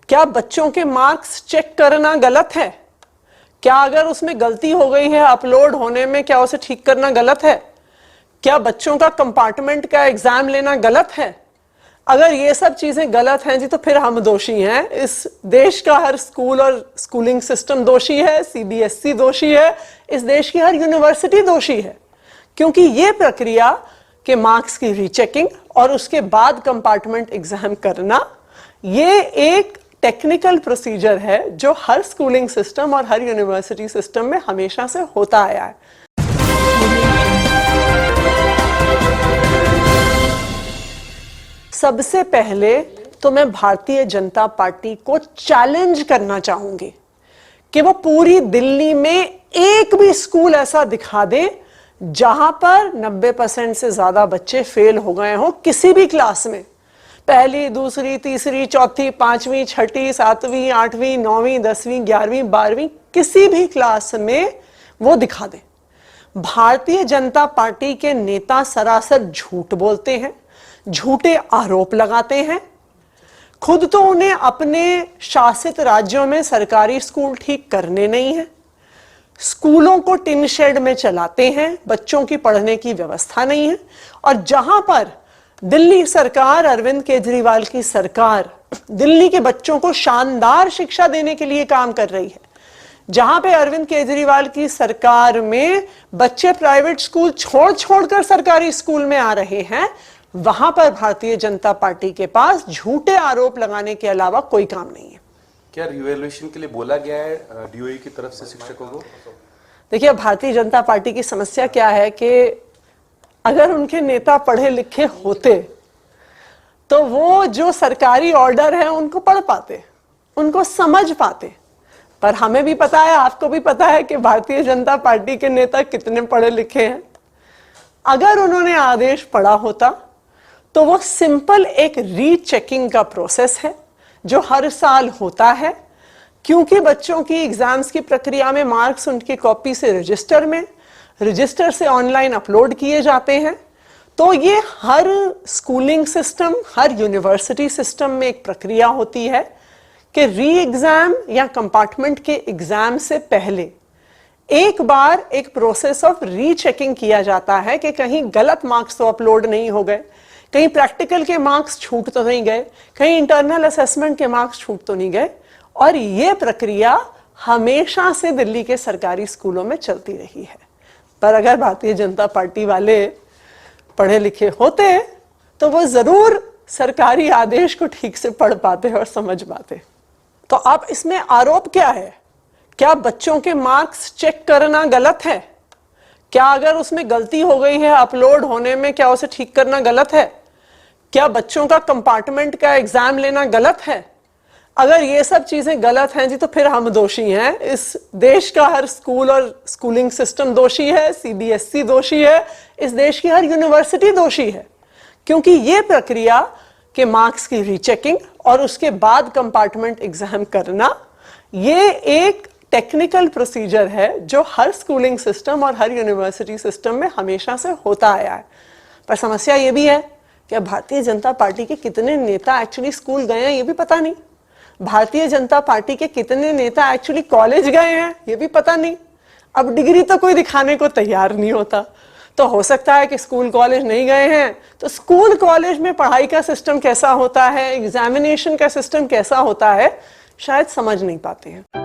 क्या बच्चों के मार्क्स चेक करना गलत है? क्या अगर उसमें गलती हो गई है अपलोड होने में, क्या उसे ठीक करना गलत है? क्या बच्चों का कंपार्टमेंट का एग्जाम लेना गलत है? अगर ये सब चीजें गलत हैं जी तो फिर हम दोषी हैं। इस देश का हर स्कूल और स्कूलिंग सिस्टम दोषी है, सीबीएसई दोषी है, इस देश की हर यूनिवर्सिटी दोषी है, क्योंकि ये प्रक्रिया के मार्क्स की रीचेकिंग और उसके बाद कंपार्टमेंट एग्जाम करना, ये एक टेक्निकल प्रोसीजर है जो हर स्कूलिंग सिस्टम और हर यूनिवर्सिटी सिस्टम में हमेशा से होता आया है। सबसे पहले तो मैं भारतीय जनता पार्टी को चैलेंज करना चाहूंगी कि वो पूरी दिल्ली में एक भी स्कूल ऐसा दिखा दे जहां पर 90% से ज्यादा बच्चे फेल हो गए हों किसी भी क्लास में, पहली, दूसरी, तीसरी, चौथी, पांचवी, छठी, सातवीं, आठवीं, नौवीं, 10वीं, 11वीं, 12वीं, किसी भी क्लास में वो दिखा दे। भारतीय जनता पार्टी के नेता सरासर झूठ बोलते हैं, झूठे आरोप लगाते हैं। खुद तो उन्हें अपने शासित राज्यों में सरकारी स्कूल ठीक करने नहीं है, स्कूलों को टिन शेड में चलाते हैं, बच्चों की पढ़ने की व्यवस्था नहीं है। और जहां पर दिल्ली सरकार, अरविंद केजरीवाल की सरकार दिल्ली के बच्चों को शानदार शिक्षा देने के लिए काम कर रही है, जहां पे अरविंद केजरीवाल की सरकार में बच्चे प्राइवेट स्कूल छोड़ छोड़कर सरकारी स्कूल में आ रहे हैं, वहां पर भारतीय जनता पार्टी के पास झूठे आरोप लगाने के अलावा कोई काम नहीं है। क्या रिवैल्यूएशन के लिए बोला गया है डीओई की तरफ से शिक्षकों को? देखिए, भारतीय जनता पार्टी की समस्या क्या है कि अगर उनके नेता पढ़े लिखे होते तो वो जो सरकारी ऑर्डर है उनको पढ़ पाते, उनको समझ पाते। पर हमें भी पता है, आपको भी पता है कि भारतीय जनता पार्टी के नेता कितने पढ़े लिखे हैं। अगर उन्होंने आदेश पढ़ा होता तो वो सिंपल एक रीचेकिंग का प्रोसेस है जो हर साल होता है, क्योंकि बच्चों की एग्जाम्स की प्रक्रिया में मार्क्स उनकी कॉपी से रजिस्टर से ऑनलाइन अपलोड किए जाते हैं। तो ये हर स्कूलिंग सिस्टम, हर यूनिवर्सिटी सिस्टम में एक प्रक्रिया होती है कि री एग्जाम या कंपार्टमेंट के एग्जाम से पहले एक बार एक प्रोसेस ऑफ रीचेकिंग किया जाता है कि कहीं गलत मार्क्स तो अपलोड नहीं हो गए, कहीं प्रैक्टिकल के मार्क्स छूट तो नहीं गए, कहीं इंटरनल असेसमेंट के मार्क्स छूट तो नहीं गए। और ये प्रक्रिया हमेशा से दिल्ली के सरकारी स्कूलों में चलती रही है। पर अगर भारतीय जनता पार्टी वाले पढ़े लिखे होते तो वो जरूर सरकारी आदेश को ठीक से पढ़ पाते और समझ पाते। तो अब इसमें आरोप क्या है? क्या बच्चों के मार्क्स चेक करना गलत है? क्या अगर उसमें गलती हो गई है अपलोड होने में, क्या उसे ठीक करना गलत है? क्या बच्चों का कंपार्टमेंट का एग्जाम लेना गलत है? अगर ये सब चीजें गलत हैं जी तो फिर हम दोषी हैं। इस देश का हर स्कूल और स्कूलिंग सिस्टम दोषी है, सीबीएसई दोषी है, इस देश की हर यूनिवर्सिटी दोषी है, क्योंकि ये प्रक्रिया के मार्क्स की रीचेकिंग और उसके बाद कंपार्टमेंट एग्जाम करना, ये एक टेक्निकल प्रोसीजर है जो हर स्कूलिंग सिस्टम और हर यूनिवर्सिटी सिस्टम में हमेशा से होता आया है। पर समस्या ये भी है कि भारतीय जनता पार्टी के कितने नेता एक्चुअली स्कूल गए हैं ये भी पता नहीं, भारतीय जनता पार्टी के कितने नेता एक्चुअली कॉलेज गए हैं ये भी पता नहीं। अब डिग्री तो कोई दिखाने को तैयार नहीं होता, तो हो सकता है कि स्कूल कॉलेज नहीं गए हैं, तो स्कूल कॉलेज में पढ़ाई का सिस्टम कैसा होता है, एग्जामिनेशन का सिस्टम कैसा होता है, शायद समझ नहीं पाते हैं।